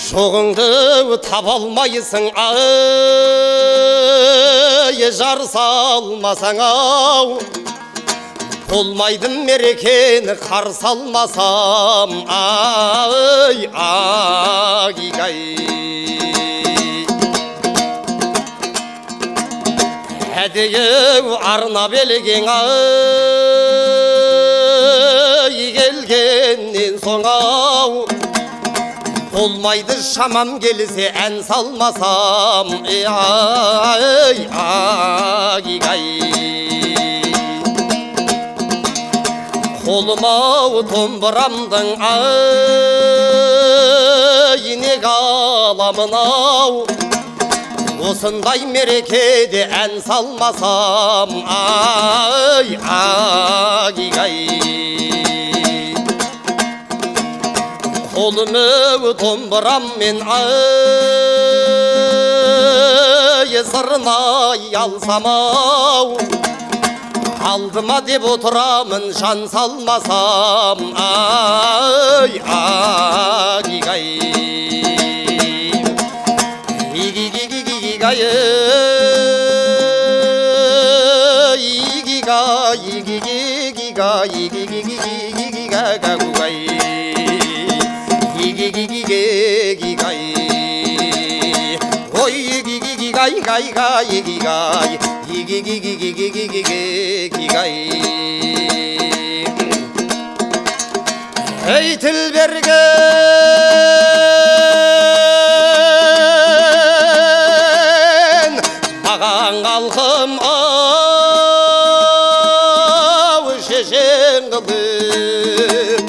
Жоғыңды таба алмайсың, ай, жар салмасаң ау, болмайды мерекені қарсы алмасам, ай, агигай. Әдейі арнап елген, ай, келгеннен соң ау, болмайды шамам келсе ән салмасам, ай, агигай. Қолыма домбырамдың, ай, неге аламын ау, осындай мерекеде ән салмасам, ай, агигай. Қолымы домбыраммен, ай, сырнай алсам ау, алдыма деп отырамын жан салмасам, ай, агигай. Игигигигигай, игигай, игигигигай, игигигигигай, игигигигигай, ой, игигигигай, гай, гай, игигай, игигигигигигай. Ей тілберген маған қалқым ау, шешен қылып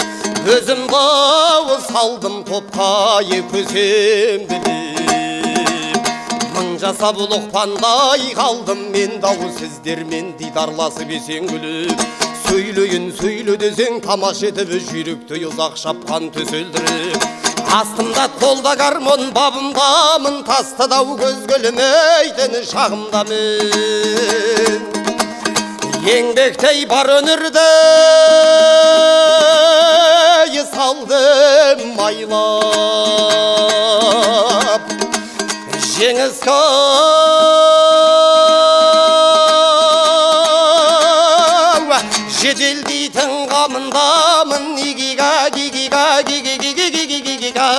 өзім дауыс салдым топқа көсем біліп, мың жасап ұлықпандай қалдым мен дауыс сіздермен дидарласып есен күліп. Сөйлейін сөйле десең тамаш етіп жүйрікті ұзақ шапқан төселдіріп, астымда қолда гармон бабымдамын, тасты дау көз көлімейтін шағымдамын. Еңбектей бар өнерді салдым майлап, жеңіс жеделдейтін қамындамын, игига, гигига, гигигигигигигига,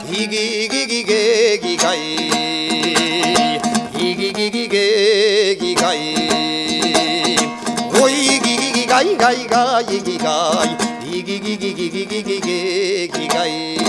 игигигигигигай, игигигигигигай, ой, игигигигай, гай, гай, игигай, игигигигигигигай.